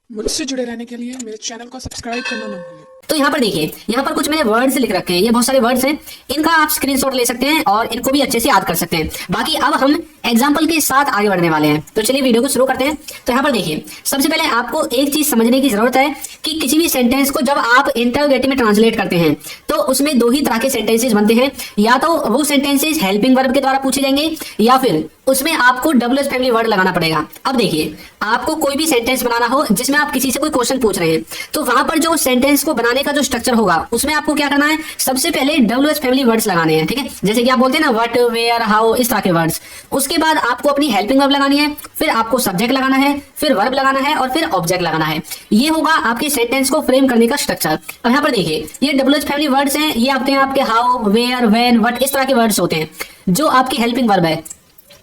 मुझसे जुड़े रहने के लिए मेरे चैनल को सब्सक्राइब करना ना भूलें। तो यहाँ पर देखिए, यहाँ पर कुछ मैंने वर्ड्स लिख रखे हैं। ये बहुत सारे वर्ड्स हैं, इनका आप स्क्रीनशॉट ले सकते हैं और इनको भी अच्छे से याद कर सकते हैं। बाकी अब हम एग्जाम्पल के साथ आगे बढ़ने वाले हैं, तो चलिए वीडियो को शुरू करते हैं। तो यहाँ पर देखिए, सबसे पहले आपको एक चीज समझने की जरूरत है कि किसी भी सेंटेंस को जब आप इंटरोगेटिव में ट्रांसलेट करते हैं तो उसमें दो ही तरह के सेंटेंसेस बनते हैं। या तो वो सेंटेंसेस हेल्पिंग वर्ब के द्वारा पूछे जाएंगे या फिर उसमें आपको डब्ल्यूएच फैमिली वर्ड लगाना पड़ेगा। अब देखिए, आपको कोई भी सेंटेंस बनाना हो जिसमें आप किसी से कोई क्वेश्चन पूछ रहे हैं, तो वहां पर जो सेंटेंस को बनाने का जो स्ट्रक्चर होगा उसमें आपको क्या करना है, सबसे पहले डब्ल्यूएच फैमिली वर्ड्स लगाने हैं। ठीक है, जैसे कि आप बोलते हैं ना व्हाट, वेयर, हाउ, इस तरह के वर्ड्स। उसके बाद आपको अपनी हेल्पिंग वर्ब लगानी है, फिर आपको सब्जेक्ट लगाना है, फिर वर्ब लगाना है और फिर ऑब्जेक्ट लगाना है। ये होगा आपके सेंटेंस को फ्रेम करने का स्ट्रक्चर। अब यहाँ पर देखिए, ये डब्ल्यूएच फैमिली वर्ड्स हैं, ये आपके हाउ, वेयर, व्हेन, व्हाट, इस तरह के वर्ड्स होते हैं। जो आपकी हेल्पिंग वर्ब है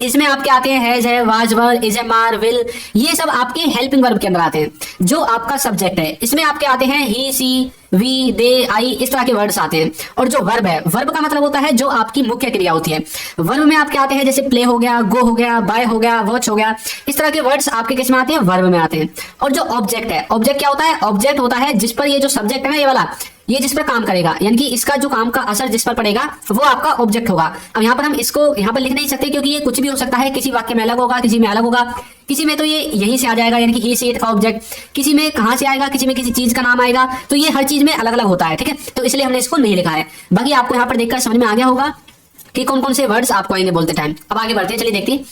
इसमें आपके आते हैं हैज है, वाज वर, इज, मार, विल, ये सब आपके हेल्पिंग वर्ब के अंदर आते हैं। जो आपका सब्जेक्ट है इसमें आपके आते हैं ही, सी, वी, दे, आई, इस तरह के वर्ड्स आते हैं। और जो वर्ब है, वर्ब का मतलब होता है जो आपकी मुख्य क्रिया होती है। वर्ब में आपके आते हैं जैसे प्ले हो गया, गो हो गया, बाय हो गया, वॉच हो गया, इस तरह के वर्ड्स आपके किस में आते हैं, वर्ब में आते हैं। और जो ऑब्जेक्ट है, ऑब्जेक्ट क्या होता है, ऑब्जेक्ट होता है जिस पर ये जो सब्जेक्ट है ना, ये वाला, ये जिस पर काम करेगा, यानी कि इसका जो काम का असर जिस पर पड़ेगा वो आपका ऑब्जेक्ट होगा। अब यहाँ पर हम इसको यहाँ पर लिख नहीं सकते क्योंकि ये कुछ भी हो सकता है, किसी वाक्य में अलग होगा, किसी में अलग होगा, किसी में तो ये यहीं से आ जाएगा, यानी कि ही, सी, इट का ऑब्जेक्ट, किसी में कहां से आएगा, किसी में किसी चीज का नाम आएगा, तो ये हर चीज में अलग अलग होता है। ठीक है, तो इसलिए हमने इसको नहीं लिखा है। बाकी आपको यहाँ पर देखकर समझ में आ गया होगा कि कौन कौन से वर्ड्स आपको आएंगे बोलते टाइम। अब आगे बढ़ते हैं, चलिए देखते हैं।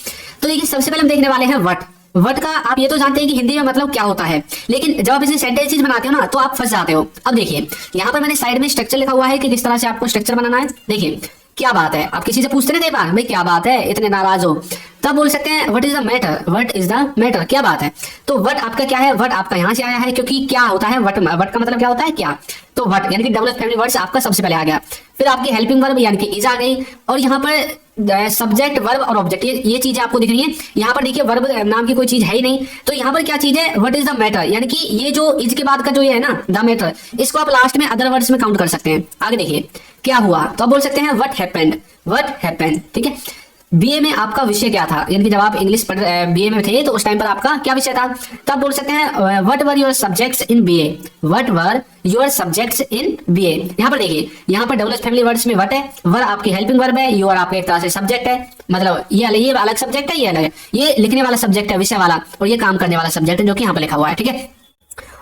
तो देखिए, सबसे पहले हम देखने वाले हैं वट। वट का आप ये तो जानते हैं कि हिंदी में मतलब क्या होता है, लेकिन जब आप इसे सेंटेंसेस बनाते हो ना तो आप फंस जाते हो। अब देखिए, यहाँ पर मैंने साइड में स्ट्रक्चर लिखा हुआ है कि किस तरह से आपको स्ट्रक्चर बनाना है। देखिए, क्या बात है, आप किसी से पूछते नहीं बार, भाई क्या बात है, इतने नाराज हो, तब बोल सकते हैं what is the matter, what is the matter, क्या बात है। तो व्हाट आपका क्या है, व्हाट आपका यहाँ से आया है, क्योंकि क्या होता है व्हाट, व्हाट का मतलब क्या होता है, क्या। तो व्हाट यानी कि डब्ल्यूएच फैमिली वर्ड्स आपका सबसे पहले आ गया। फिर आपकी हेल्पिंग वर्ब यानी कि इज आ गई, और यहाँ पर सब्जेक्ट, वर्ब और ऑब्जेक्ट, ये चीजें आपको दिख रही है। यहाँ पर देखिए, वर्ब नाम की कोई चीज है ही नहीं, तो यहाँ पर क्या चीज है, व्हाट इज द मैटर, यानी कि ये जो इज के बाद का जो ये है ना, द मैटर, इसको आप लास्ट में अदर वर्ड्स में काउंट कर सकते हैं। आगे देखिए, क्या हुआ, तो आप बोल सकते हैं व्हाट हैपेंड, व्हाट हैपेंड। ठीक है, बीए में आपका विषय क्या था, यानी कि जब आप इंग्लिश बीए में थे तो उस टाइम पर आपका क्या विषय था, तब बोल सकते हैं what were your subjects in BA, what were your subjects in BA. यहाँ पर देखिए, यहाँ पर डब्ल्यूएच फैमिली वर्ड्स में व्हाट है, वर आपकी हेल्पिंग वर्ब है, योर आपका एक तरह से सब्जेक्ट है, मतलब ये अलग सब्जेक्ट है, ये अलग है, ये लिखने वाला सब्जेक्ट है विषय वाला, और ये काम करने वाला सब्जेक्ट है जो कि यहाँ पर लिखा हुआ है। ठीक है,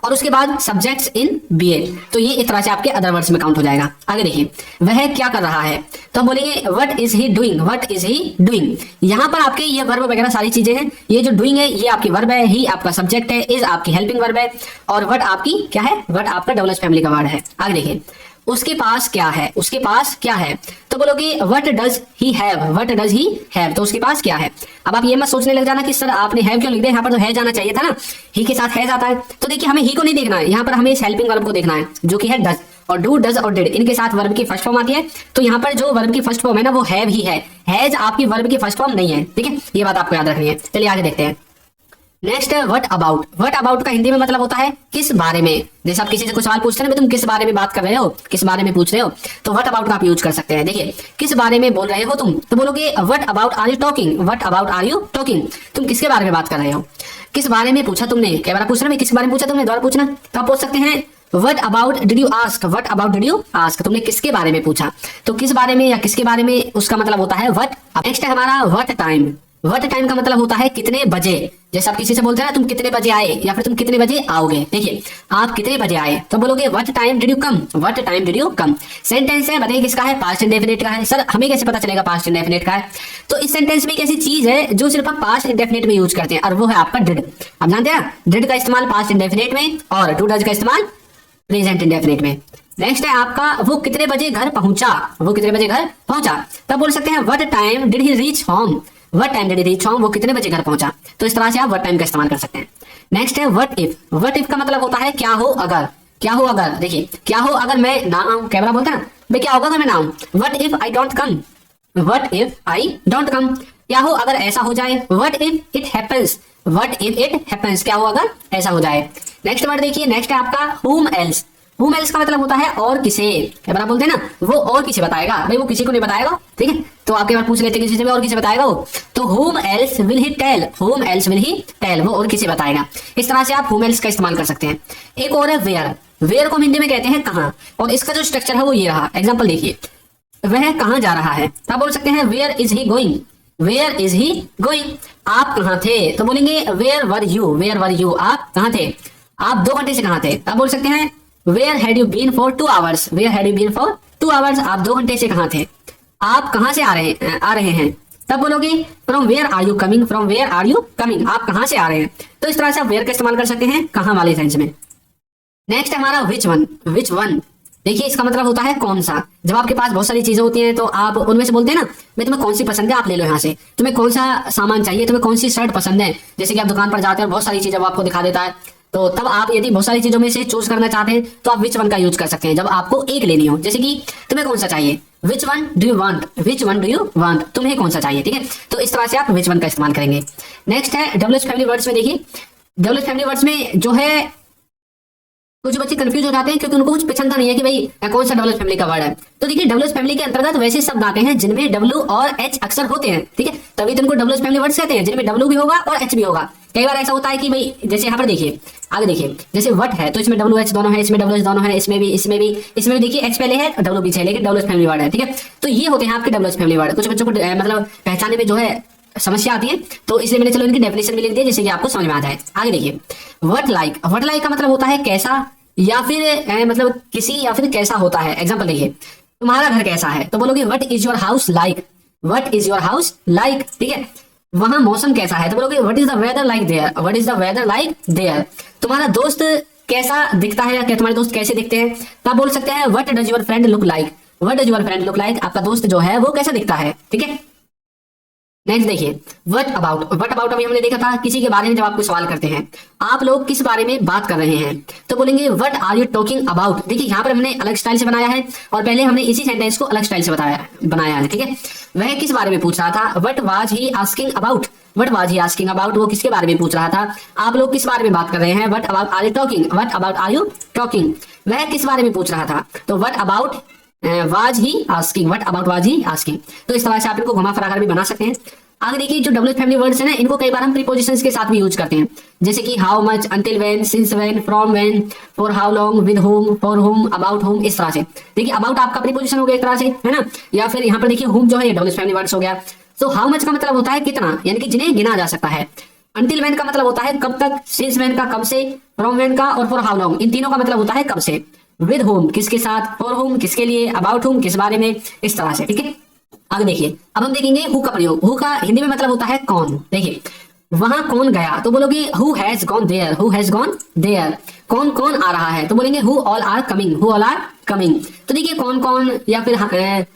और उसके बाद सब्जेक्ट्स इन बीए, तो ये एक तरह से आपके अदर वर्ड्स में काउंट हो जाएगा। आगे देखिए, वह क्या कर रहा है, तो हम बोलेंगे what is he doing, what is he doing. यहाँ पर आपके ये वर्ब वगैरह सारी चीजें हैं। ये जो डूइंग है ये आपकी वर्ब है, ही आपका सब्जेक्ट है, इज आपकी हेल्पिंग वर्ब है, और व्हाट आपकी क्या है, व्हाट आपका डब्ल्यूएच फैमिली का वर्ड है। आगे देखिए, उसके पास क्या है, उसके पास क्या है, तो बोलोगे what does he have, what does he have, तो उसके पास क्या है। अब आप ये मत सोचने लग जाना कि सर आपने हैव क्यों लिख दिया, यहाँ पर तो है जाना चाहिए था ना, ही के साथ है जाता है। तो देखिए, हमें ही को नहीं देखना है, यहाँ पर हमें इस हेल्पिंग वर्ब को देखना है जो कि है डज, और डू, डज और डिड, इनके साथ वर्ब की फर्स्ट फॉर्म आती है। तो यहाँ पर जो वर्ब की फर्स्ट फॉर्म है ना वो हैव ही है, हैज आपकी वर्ब की फर्स्ट फॉर्म नहीं है। ठीक है, ये बात आपको याद रखनी है। चलिए आगे देखते हैं। नेक्स्ट है व्हाट अबाउट। व्हाट अबाउट का हिंदी में मतलब होता है किस बारे में। जैसे आप किसी से कुछ सवाल पूछते हैं ना, तुम किस बारे में बात कर रहे हो, किस बारे में पूछ रहे हो, तो व्हाट अबाउट का आप यूज कर सकते हैं। देखिए, किस बारे में बोल रहे हो तुम, तो बोलोगे what about are you talking, what about are you talking, तुम किसके बारे में बात कर रहे हो, किस बारे में पूछा तुमने, क्या बार पूछ रहे हो, किस बारे में पूछा तुमने, दोबारा पूछना, तो आप पूछ सकते हैं what about did you ask, what about did you ask, तुमने किसके बारे में पूछा, तो किस बारे में या किसके बारे में, उसका मतलब होता है व्हाट। नेक्स्ट है हमारा व्हाट टाइम। व्हाट टाइम का मतलब होता है कितने बजे। जैसे आप किसी से बोलते हैं ना तुम कितने बजे आए, या फिर तुम कितने बजे आओगे। देखिए, आप कितने बजे आए, तो बोलोगे what time did you come, what time did you come. Sentence है, बताइए किसका है, पास्ट इंडेफिनिट का है। सर हमें कैसे पता चलेगा पास्ट इंडेफिनिट का है, तो इस सेंटेंस में एक ऐसी चीज है जो सिर्फ आप पास्ट इंडेफिनिट में यूज करते हैं, और वो है आपका डिड। आप जानते हैं डिड का इस्तेमाल पास्ट इंडेफिनिट में और टू डज का इस्तेमाल प्रेजेंट इंडेफिनिट में। नेक्स्ट है आपका वो कितने बजे घर पहुंचा, वो कितने बजे घर पहुंचा, तब बोल सकते हैं what time did he reach home, what time did he reach home, वो कितने बजे घर पहुंचा। तो इस तरह से आप व्हाट टाइम का इस्तेमाल कर सकते हैं। नेक्स्ट है व्हाट इफ। व्हाट इफ का मतलब होता है क्या हो अगर, क्या हो अगर। देखिए, क्या हो अगर मैं ना आऊं, कैमरा बोलता है ना भाई क्या होगा अगर मैं ना आऊं, what if I don't come, what if I don't come, क्या हो अगर ऐसा हो जाए, what if it happens, what if it happens, क्या हो अगर ऐसा हो जाए। नेक्स्ट वर्ड देखिए, नेक्स्ट है आपका whom else। whom else का मतलब होता है और किसे, क्या बड़ा बोलते हैं ना, वो और किसे बताएगा, भाई वो किसी को नहीं बताएगा, ठीक है। तो आपके बार पूछ लेते हैं किसी से भी और किसे बताएगा वो, तो whom else will he tell, whom else will he tell, वो और किसे बताएगा। इस तरह से आप whom else का इस्तेमाल कर सकते हैं। एक और है where, where को हम हिंदी में कहते हैं कहाँ, और इसका जो स्ट्रक्चर है वो ये रहा। एग्जाम्पल देखिए, वह कहाँ जा रहा है, तो आप बोल सकते हैं where is he going, where is he going, आप कहाँ थे, तो बोलेंगे where were you, where were you, आप कहाँ थे, आप 2 घंटे से कहाँ थे, आप बोल सकते हैं where had you been for 2 hours, where had you been for 2 hours, आप 2 घंटे से कहाँ थे, आप कहाँ से आ रहे हैं, तब बोलोगे from where are you coming, from where are you coming, आप कहाँ से आ रहे हैं। तो इस तरह से आप where का इस्तेमाल कर सकते हैं कहाँ वाले सेंस में। नेक्स्ट है हमारा which one, देखिए इसका मतलब होता है कौन सा। जब आपके पास बहुत सारी चीजें होती हैं तो आप उनमें से बोलते हैं ना, मैं तुम्हें कौन सी पसंद है आप ले लो यहाँ से, तुम्हें कौन सा सामान चाहिए, तुम्हें कौन सी शर्ट पसंद है, जैसे कि आप दुकान पर जाते हैं और बहुत सारी चीजें वो आपको दिखा देता है, तो तब आप यदि बहुत सारी चीजों में से चूज करना चाहते हैं तो आप विच वन का यूज कर सकते हैं जब आपको एक लेनी हो। जैसे कि तुम्हें कौन सा चाहिए, which one do you want, which one do you want, तुम्हें कौन सा चाहिए, ठीक है। तो इस तरह से आप विच वन का इस्तेमाल करेंगे। नेक्स्ट है डब्ल्यूएच फैमिली वर्ड्स में, देखिए डब्ल्यूएच फैमिली वर्ड्स में जो है कुछ बच्चे कंफ्यूज हो जाते हैं क्योंकि उनको कुछ पसंद नहीं है कि भाई कौन सा डब्ल्यूएच फैमिली का वर्ड है। तो देखिए डब्ल्यूएच फैमिली के अंतर्गत वैसे शब्द आते हैं जिनमें डब्ल्यू और एच अक्सर होते हैं, ठीक है, तभी तो उनको डब्ल्यूएच फैमिली वर्ड्स कहते हैं, जिनमें डब्ल्यू भी होगा और एच भी होगा। कई बार ऐसा होता है कि भाई जैसे यहाँ पर देखिए, आगे देखिए, जैसे वट है तो इसमें डब्ल्यू एच दोनों है, इसमें डब्ल्यू एच दोनों है, इसमें भी देखिए एच पहले है डब्ल्यू पीछे है, लेकिन डब्ल्यूएच फैमिली वर्ड है, ठीक है। तो ये होते हैं आपके डब्ल्यूएच फैमिली वर्ड। कुछ बच्चों को मतलब पहचानने में जो है समस्या आती है, तो इसलिए मैंने चलो इनकी डेफिनेशन भी लिख दी जिससे कि आपको समझ में आ जाए। आगे देखिए वट लाइक, वट लाइक का मतलब होता है कैसा या फिर मतलब किसी या फिर कैसा होता है। एग्जांपल देखिए, तुम्हारा घर कैसा है, तो बोलोगे what is your house like, what is your house like, ठीक है। वहां मौसम कैसा है, तो बोलोगे what is the weather like there, what is the weather like there. तुम्हारा दोस्त कैसा दिखता है या तुम्हारे दोस्त कैसे दिखते हैं, तो आप बोल सकते हैं what does your friend look like, what does your friend look like, आपका दोस्त जो है वो कैसा दिखता है, ठीक है। नेक्स्ट देखिए व्हाट अबाउट, व्हाट अबाउट अभी हमने देखा था किसी के बारे में जब आपको सवाल करते हैं, आप लोग किस बारे में बात कर रहे हैं, तो बोलेंगे what are you talking about. देखिए यहाँ पर हमने अलग स्टाइल से बनाया है और पहले हमने इसी सेंटेंस को अलग स्टाइल से बनाया है, ठीक है। वह किस बारे में पूछ रहा था, what was he asking about, what was he asking about, वो किसके बारे में पूछ रहा था। आप लोग किस बारे में बात कर रहे हैं, what about are you talking, what about are you talking. वह किस बारे में पूछ रहा था, तो what about was he asking, what about was he asking. तो इस तरह से आप इनको घुमा फिरा कर भी बना सकते हैं। आगे देखिए जो डब्ल्यूएच फैमिली वर्ड्स है ना, इनको कई बार हम प्रीपोजिशंस के साथ भी यूज करते हैं, जैसे कि how much, until when, since when, from when, for how long, with home, for home, about home. इस तरह से देखिए अबाउट आपका प्रीपोजिशन हो गया एक तरह से, है ना, या फिर यहाँ पर देखिए होम जो है ये डब्ल्यूएच फैमिली वर्ड्स हो गया। सो हाउ मच का मतलब होता है कितना, यानी कि जिन्हें गिना जा सकता है। अंटिल व्हेन का मतलब होता है कब तक, सिंस व्हेन का कब से, फ्रॉम व्हेन का और फॉर हाउ लॉन्ग, इन तीनों का मतलब होता है कब से। विद होम किसके साथ, फॉर होम किसके लिए, अबाउट होम किस बारे में, इस तरह से, ठीक है। आगे देखिए अब हम देखेंगे हु का प्रयोग। हु का हिंदी में मतलब होता है कौन। देखिए वहां कौन गया, तो बोलोगे who has gone there, who has gone there. कौन कौन आ रहा है, तो बोलेंगे who all are coming, who all are coming. तो देखिए कौन कौन या फिर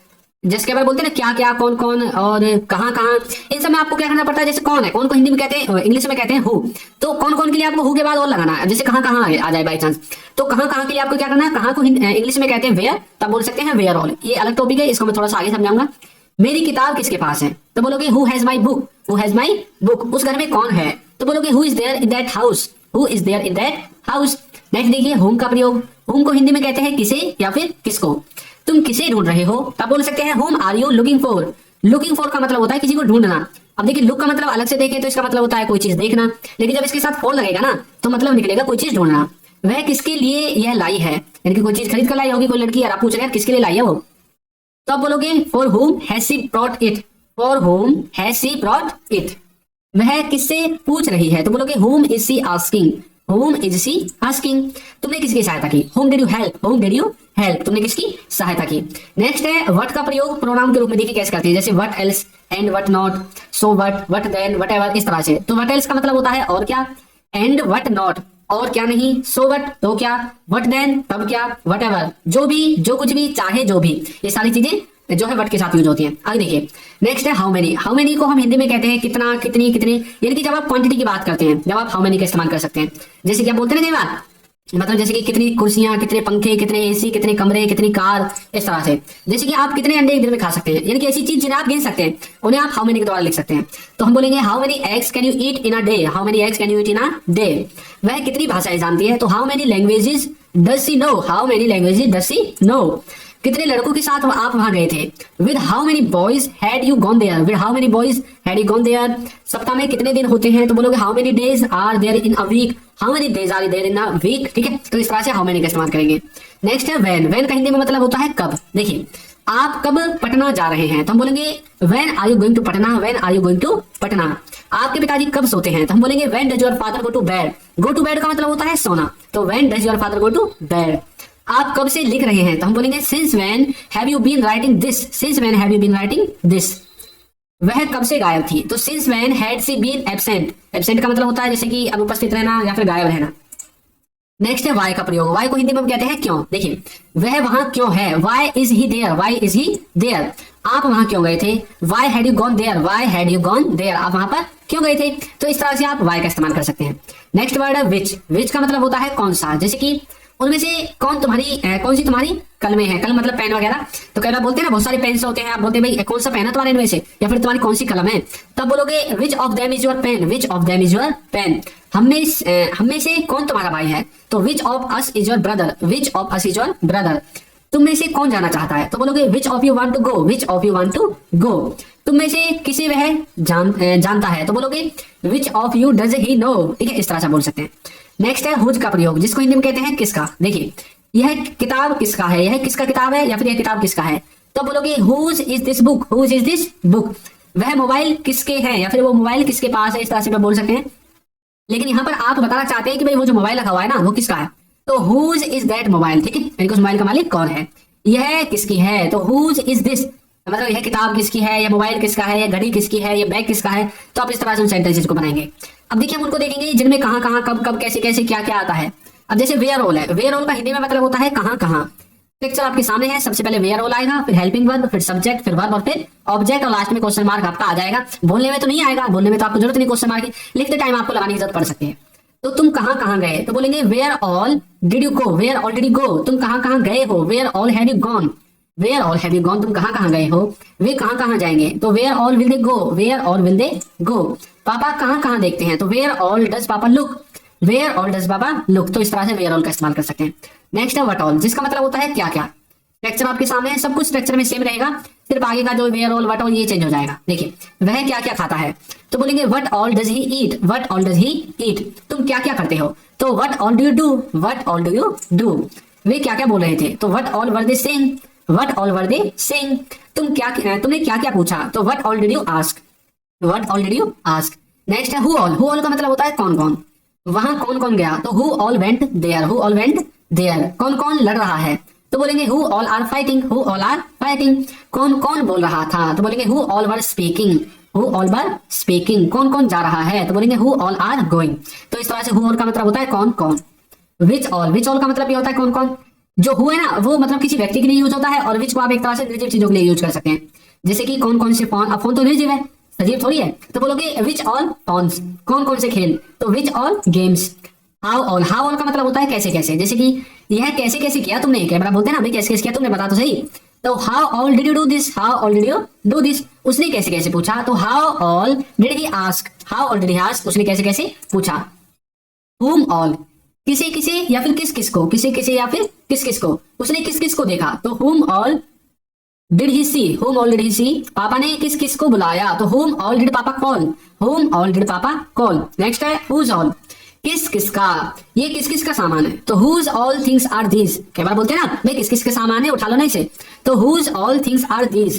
जिसके बारे बोलते हैं ना क्या क्या, कौन कौन और कहाँ कहाँ, इन सब में आपको क्या करना पड़ता है। जैसे कौन है, कौन को हिंदी में कहते हैं, इंग्लिश में कहते हैं हु, तो कौन कौन के लिए आपको हु के बाद और लगाना है। जैसे कहाँ कहाँ आ जाए बाई चांस, तो कहाँ कहाँ के लिए आपको क्या करना है, कहाँ को इंग्लिश में कहते हैं वेयर, तब बोल सकते हैं वेयर ऑल। ये अलग टॉपिक है, इसको मैं थोड़ा सा आगे समझाऊंगा। मेरी किताब किसके पास है, तो बोलोगे who has my book, who has my book. उस घर में कौन है, तो बोलोगे who is there in that house, who is there in that house. Next देखिए होम का प्रयोग। होम को हिंदी में कहते हैं किसे या फिर किसको। तुम किसे ढूंढ रहे हो, तब बोल सकते हैं whom are you looking for. Looking for का मतलब होता है किसी को ढूंढना। अब देखिए लुक का मतलब अलग से देखें तो इसका मतलब होता है कोई चीज देखना, लेकिन जब इसके साथ फॉर लगेगा ना तो मतलब निकलेगा कोई चीज ढूंढना। वह किसके लिए यह लाई है, यानी कि कोई चीज खरीद कर लाई होगी कोई लड़की, और आप पूछ रहे हैं किसके लिए लाई है वो, तो आप बोलोगे for home has she brought it, for home has she brought it. वह किससे पूछ रही है, तो बोलोगे home is she asking, home is she asking. तुमने किसकी सहायता की, home did you help, home did you help, तुमने किसकी सहायता की। नेक्स्ट है व्हाट का प्रयोग प्रोनाउन के रूप में। देखिए कैसे करते हैं, जैसे what else and what not, so what then, whatever, इस तरह से। तो व्हाट एल्स का मतलब होता है और क्या, एंड व्हाट नॉट और क्या नहीं, सो व्हाट तो क्या, व्हाट देन तब क्या, व्हाटएवर जो भी, जो कुछ भी, चाहे जो भी, ये सारी चीजें जो है व्हाट के साथ यूज होती हैं। आगे देखिए नेक्स्ट है हाउ मेनी। हाउ मेनी को हम हिंदी में कहते हैं कितना, कितनी, कितने, यानी कि जब आप क्वांटिटी की बात करते हैं जब आप हाउ मेनी का इस्तेमाल कर सकते हैं। जैसे कि आप बोलते हैं ना कई बार, मतलब जैसे कि कितनी कुर्सियां, कितने पंखे, कितने एसी, कितने कमरे, कितनी कार, इस तरह से। जैसे कि आप कितने अंडे एक दिन में खा सकते हैं, यानी कि ऐसी चीज जिन्हें आप गिन सकते हैं उन्हें आप हाउ मेनी के द्वारा लिख सकते हैं। तो हम बोलेंगे how many eggs can you eat in a day, how many eggs can you eat in a day. वह कितनी भाषाएं जानती है, तो how many languages does she know, how many languages does she know, कितने लड़कों के साथ आप वहां गए थे। With how many boys had you gone there, with how many boys had you gone there, सप्ताह में कितने दिन होते हैं, तो बोलोगे how many days are there in a week, how many days are there in a week, ठीक है। तो इस तरह से हाउ मेनी का इस्तेमाल करेंगे। नेक्स्ट है व्हेन, व्हेन का हिंदी में मतलब होता है कब। देखिए आप कब पटना जा रहे हैं, तो हम बोलेंगे when are you going to Patna, when are you going to Patna. आपके पिताजी कब सोते हैं, तो हम बोलेंगे when does your father go to bed, go to bed का मतलब होता है सोना, तो when does your father go to bed. आप कब से लिख रहे हैं, तो हम बोलेंगे since when have you been writing this, since when have you been writing this. वह कब से गायब थी, तो since when had she been absent, absent का मतलब होता है जैसे कि अनुपस्थित रहना या फिर गायब रहना। नेक्स्ट है वाई का प्रयोग, वाई को हिंदी में हम कहते हैं क्यों। देखिए वह वहां क्यों है, why is he there, why is he there. आप वहां क्यों गए थे, why had you gone there, why had you gone there, आप वहां पर क्यों गए थे। तो इस तरह से आप वाई का इस्तेमाल कर सकते हैं। नेक्स्ट वर्ड है विच, विच का मतलब होता है कौन सा, जैसे कि उनमें से कौन सी तुम्हारी कलमें हैं, कलम मतलब पेन वगैरह। तो कई बार बोलते हैं ना बहुत सारे पेन होते हैं, आप बोलते हैं भाई कौन सा पेन है तुम्हारे इनमें से, या फिर तुम्हारी कौन सी कलम है, तब बोलोगे which of them is your pen, which of them is your pen. हम में से कौन तुम्हारा भाई है, तो which of us is your brother, which of us is your brother. तुम में से कौन जाना चाहता है, तो बोलोगे which of you want to go, which of you want to go. तुम में से किसे वह जानता है, तो बोलोगे which of you does he no, ठीक है, इस तरह से बोल सकते हैं। नेक्स्ट है हुज का प्रयोग, जिसको हिंदी में कहते हैं किसका। देखिए यह किताब किसका है, यह किसका किताब है, या फिर यह किताब किसका है, तो बोलोगे whose is this book, whose is this book. वह मोबाइल किसके है, या फिर वो मोबाइल किसके पास है, इस तरह से आप बोल सकते हैं। लेकिन यहाँ पर आप बताना चाहते हैं कि भाई वो जो मोबाइल रखा हुआ है ना वो किसका है, तो हुज इज दैट मोबाइल, ठीक है, यानी उस मोबाइल का मालिक कौन है, यह किसकी है, तो हुज इज दिस, मतलब यह किताब किसकी है, यह मोबाइल किसका है, यह घड़ी किसकी है, यह बैग किसका है। तो आप इस तरह से उन सेंटेंसेस को बनाएंगे। अब देखिए हम उनको देखेंगे जिनमें कहाँ कहाँ कब कब कैसे कैसे क्या क्या आता है। अब जैसे वेयर ऑल है, वेयर ऑल का हिंदी में मतलब होता है कहाँ कहाँ। पिक्चर आपके सामने है, सबसे पहले वेयर ऑल आएगा, फिर हेल्पिंग वर्ब, फिर सब्जेक्ट, फिर वर्ब और फिर ऑब्जेक्ट, और लास्ट में क्वेश्चन मार्क आपका आ जाएगा। बोलने में तो नहीं आएगा, बोलने में तो आपको जरूरत नहीं क्वेश्चन मार्क की, लिखते टाइम आपको लगाने की जरूरत पड़ सकती है। तो तुम कहाँ कहाँ गए, तो बोलेंगे where all did you go, where all did you go. तुम कहाँ कहाँ गए हो, where all have you gone, where all have you gone. तुम कहाँ कहाँ गए हो, वे कहाँ कहाँ जाएंगे, तो where all will they go, where all will they go. पापा कहाँ कहाँ देखते हैं, तो where all does papa look, where all does papa look. तो इस तरह से वेयर ऑल का इस्तेमाल कर सकते हैं। नेक्स्ट है व्हाट ऑल, जिसका मतलब होता है क्या क्या। स्ट्रक्चर आपके सामने है, सब कुछ स्ट्रक्चर में सेम रहेगा, सिर्फ आगे का जो वेयर ऑल व्हाट ऑल ये चेंज हो जाएगा। देखिए वह क्या क्या खाता है, तो बोलेंगे what all does he eat, what all does he eat. तुम क्या क्या करते हो, तो what all do you do, what all do you do. वे क्या क्या बोल रहे थे, तो what all were they saying, what all were they saying. तुमने क्या क्या पूछा, तो what all did you ask, what all did you ask. Next है हु ऑल, हु ऑल का मतलब होता है कौन कौन, वहां कौन कौन गया, तो who all went there, who all went there. कौन कौन लड़ रहा है, तो बोलेंगे who all are fighting, who all are fighting. कौन कौन बोल रहा था, तो बोलेंगे who all were speaking, who all were speaking. कौन कौन जा रहा है, तो बोलेंगे हु ऑल आर गोइंग। तो इस तरह से हु ऑल का मतलब होता है कौन कौन। विच ऑल, विच ऑल का मतलब ये होता है कौन कौन। जो हु है ना वो मतलब किसी व्यक्ति के लिए यूज होता है, और विच को आप एक तरह से निर्जीव चीजों के लिए यूज कर सकते हैं। जैसे कि कौन कौन से फोन, अब फोन तो निर्जीव है, सजीव थोड़ी है, तो बोलोगे विच ऑल फोन्स, कौन कौन से खेल, तो which all games. How all, how all का मतलब होता है कैसे कैसे, जैसे कि यह कैसे कैसे किया तुमने, कैमरा बोलते हैं ना भाई कैसे कैसे किया तुमने, बता तो सही। तो how all did you do this, how all did you do this. उसने कैसे कैसे पूछा, तो how all did he ask, how all did he ask. उसने कैसे कैसे पूछा। whom ऑल, किसे किसे या फिर किस किस को, किसे किसे या फिर किस किस को। उसने किस किस को देखा, तो whom all did he see, whom all did he see. पापा ने किस किस को बुलाया, तो whom all did papa call, whom all did papa call. Next है whose ऑल, किस किस का, ये किस किस का सामान है, तो whose all things are these। कई बार बोलते हैं ना भाई किस किस के सामान है, उठा लो ना इसे, तो whose all things are these।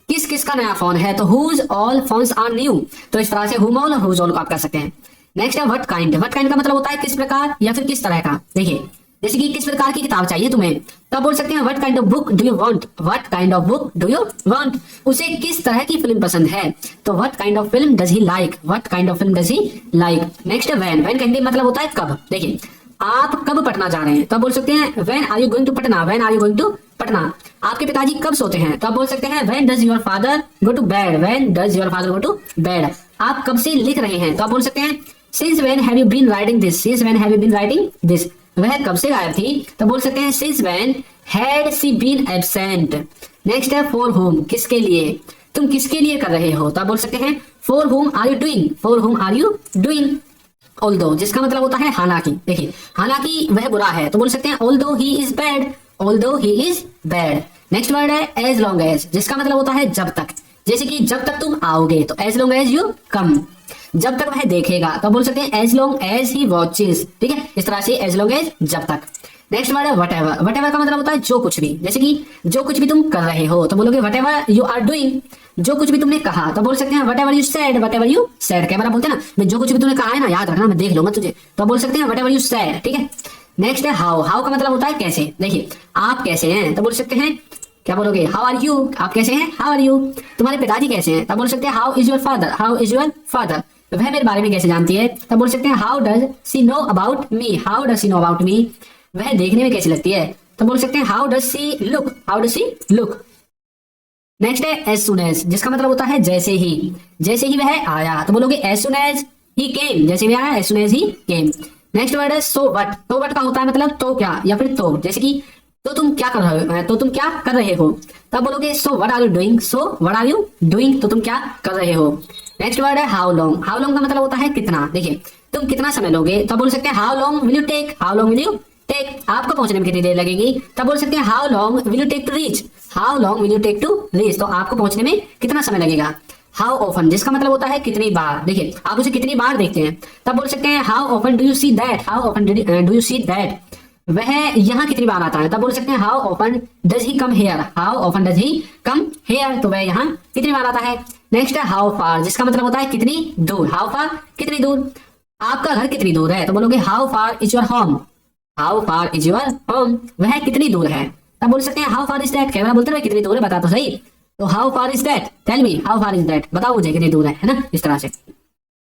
किस किस का नया फोन है, तो whose all phones are new। तो इस तरह से whom all और whose all को आप कर सकते हैं। नेक्स्ट है व्हाट काइंड, व्हाट काइंड का मतलब होता है किस प्रकार या फिर किस तरह का। देखिए जैसे कि किस प्रकार की किताब चाहिए तुम्हें, तब बोल सकते हैं what kind of book do you want, what kind of book do you want. उसे किस तरह की फिल्म पसंद है, तो what kind of film does he like, what kind of film does he like. Next है व्हेन, व्हेन का हिंदी मतलब होता है कब। देखिए आप कब पटना जा रहे हैं, तो आप बोल सकते हैं when are you going to Patna, when are you going to Patna. आपके पिताजी कब सोते हैं, तो आप बोल सकते हैं when does your father go to bed, when does your father go to bed. आप कब से लिख रहे हैं, तो आप बोल सकते हैं since when have you been writing this, since when have you been writing this. वह कब से गायब थी, तो बोल सकते हैं since when had she been absent. Next है फॉर होम, किसके लिए, तुम किसके लिए कर रहे हो, तो आप बोल सकते हैं for whom are you doing, for whom are you doing. Although जिसका मतलब होता है हालांकि। देखिए हालांकि वह बुरा है तो बोल सकते हैं although he is bad, although he is bad. Next word है एज लॉन्ग एज जिसका मतलब होता है जब तक। जैसे कि जब तक तुम आओगे तो as long as you come, जब तक वह देखेगा तो बोल सकते हैं as long as he watches. ठीक है, इस तरह से एज लॉन्ग एज जब तक। नेक्स्ट वर्ड है वट एवर। वट एवर का मतलब होता है जो कुछ भी। जैसे कि जो कुछ भी तुम कर रहे हो तो बोलोगे whatever you are doing, जो कुछ भी तुमने कहा तो बोल सकते हैं whatever you said, whatever you said. कैमरा बोलते हैं ना मैं जो कुछ भी तुमने कहा है ना याद रखना मैं देख लूंगा तुझे, तो बोल सकते हैं वट एवर यू सेड। ठीक है, नेक्स्ट है हाउ। हाउ का मतलब होता है कैसे। देखिए आप कैसे हैं तो बोल सकते हैं क्या बोलोगे हाउ आर यू, आप कैसे हैं हाउ आर यू। तुम्हारे पिताजी कैसे हैं तब बोल सकते हैं how is your father, how is your father. वह मेरे बारे में कैसे जानती है तब बोल सकते हैं how does she know about me, how does she know about me. वह देखने में कैसी लगती है तो बोल सकते हैं how does she look, how does she look. Next है एज सुन एज जिसका मतलब होता है जैसे ही, जैसे ही वह आया तो बोलोगे एज सुन एज ही केम, जैसे भी आया as soon as he came. Next word है सो वट। तो वट का होता है मतलब तो क्या या फिर तो, जैसे कि तो तुम क्या कर रहे हो, तो तुम क्या कर रहे हो तब बोलोगे so what are you doing, so what are you doing, तो तुम क्या कर रहे हो। नेक्स्ट वर्ड है हाउ लॉन्ग। हाउ लॉन्ग का मतलब होता है कितना। देखिए तुम कितना समय लोगे तब बोल सकते हैं how long will you take, how long will you take. आपको पहुंचने में कितनी देर लगेगी तब बोल सकते हैं how long will you take to reach, how long will you take to reach, तो आपको पहुंचने में कितना समय लगेगा। हाउ ऑफन जिसका मतलब होता है कितनी बार। देखिए आप उसे कितनी बार देखते हैं तब बोल सकते हैं how often do you see that, how often do you see that. वह यहाँ कितनी बार आता है तब बोल सकते हैं how often does he come here, how often does he come here, तो वह यहाँ कितनी बार आता है। नेक्स्ट है हाउ फार जिसका मतलब होता है कितनी दूर। हाउ फार कितनी दूर, आपका घर कितनी दूर है तो बोलोगे how far is your home, how far is your home, वह कितनी दूर है तब बोल सकते हैं हाउ फार इज दैट। कैमरा बोलते हैं कितनी दूर है बता तो सही, तो how far is that, tell me how far is that, बताओ मुझे कितनी दूर है ना, इस तरह से।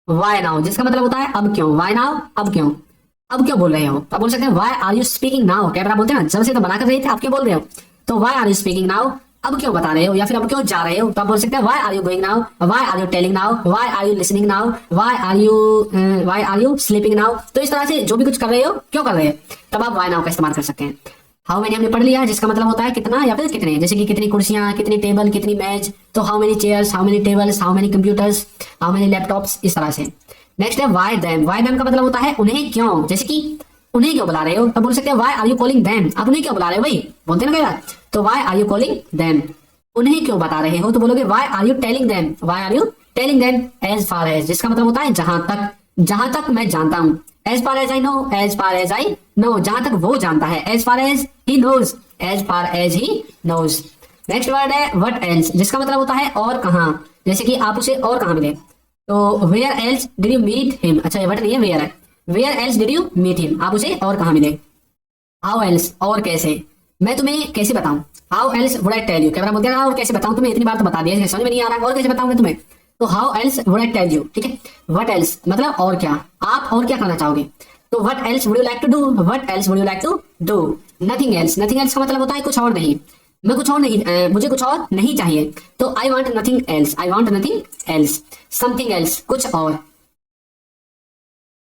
वाई नाउ जिसका मतलब होता है अब क्यों। वाई नाउ अब क्यों, अब क्यों बोल रहे हो तो बोल सकते हैं why are you speaking now. कैमरा बोलते हैं ना जब से तो बना कर रहे थे आप क्यों बोल रहे हो, तो why are you speaking now, अब क्यों बता रहे हो या फिर अब क्यों जा रहे हो तो आप बोल सकते हैं why are you going now, why are you telling now, why are you listening now, why are you sleeping now. तो इस तरह से जो भी कुछ कर रहे हो क्यों कर रहे हो तब आप वाई नाउ का इस्तेमाल कर सकते हैं। हाउ मेनी हमने पढ़ लिया जिसका मतलब होता है कितना या फिर कितने, जैसे कि कितनी कुर्सियां, कितनी टेबल, कितनी मेज, तो how many chairs, how many tables, how many computers, how many laptops, इस तरह से। नेक्स्ट है वाई देम। वाई देम का मतलब होता है उन्हें क्यों, जैसे कि उन्हें क्यों बुला रहे हो तब बोल सकते हैं why are you calling them, आप उन्हें क्यों बुला रहे हो भाई बोलते हैं ना कई बार, तो why are you calling them. उन्हें क्यों बता रहे हो तो बोलोगे why are you telling them, why are you telling them. As far as जिसका मतलब होता है जहां तक, जहां तक मैं जानता हूँ। As far as I know, as far as I know, जहां तक वो जानता है। As far as he knows, as far as he knows. Next word है व्हाट एल्स जिसका मतलब होता है और कहाँ, जैसे कि आप उसे और कहाँ मिले, तो where else did you meet him. अच्छा ये व्हाट नहीं है वेयर है, where else did you meet him, आप उसे और कहाँ मिले। हाउ एल्स और कैसे, मैं तुम्हें कैसे बताऊं, how else would I tell you. कैमरा बोलते हैं और कैसे बताऊं तुम्हें, इतनी बार तो बता दिया समझ में नहीं आ रहा है और कैसे बताऊं मैं तुम्हें, तो how else would I tell you. ठीक है, व्हाट एल्स मतलब और क्या, आप और क्या करना चाहोगे, तो what else would you like to do, what else would you like to do. Nothing else, nothing else का मतलब होता है कुछ और नहीं, मैं कुछ और नहीं, मुझे कुछ और नहीं चाहिए, तो I want nothing else, I want nothing else. Something else कुछ और,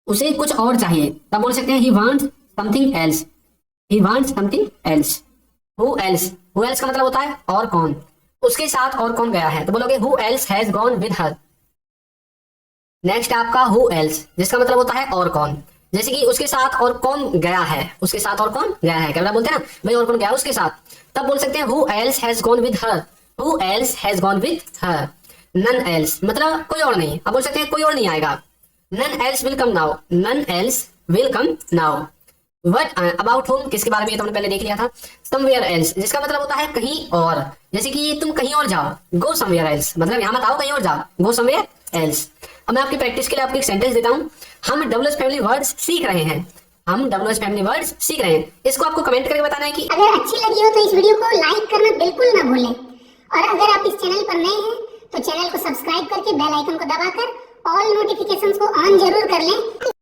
उसे कुछ और चाहिए तब बोल सकते हैं he wants something else, he wants something else. Who else, who else का मतलब होता है और कौन, उसके साथ और कौन गया है तो बोलोगे who else has gone with her. Next आपका हु एल्स जिसका मतलब होता है और कौन, जैसे कि उसके साथ और कौन गया है, उसके साथ और कौन गया है, क्या बोलते हैं ना भाई और कौन गया उसके साथ, तब बोल सकते हैं who else has gone with her, who else has gone with her. None else मतलब कोई और नहीं, अब बोल सकते हैं कोई और नहीं आएगा। None else will come now, none else will come now. What about whom किसके बारे में तुमने पहले देख लिया था, समवेयर एल्स जिसका मतलब होता है कहीं और, जैसे कि तुम कहीं और जाओ, गो समवेयर एल्स मतलब यहाँ मत आओ कहीं और जाओ, गो समवेयर एल्स। अब मैं आपकी प्रैक्टिस के लिए आपको एक सेंटेंस देता हूँ। हम डब्ल्यूएच फैमिली वर्ड्स सीख रहे हैं, हम डब्ल्यूएच फैमिली वर्ड्स सीख रहे हैं, इसको आपको कमेंट करके बताना है कि अगर अच्छी लगी हो तो इस वीडियो को लाइक करना बिल्कुल ना भूलें, और अगर आप इस चैनल पर नए हैं तो चैनल को सब्सक्राइब करके बेल आइकन को दबाकर ऑल नोटिफिकेशंस को ऑन जरूर कर लें।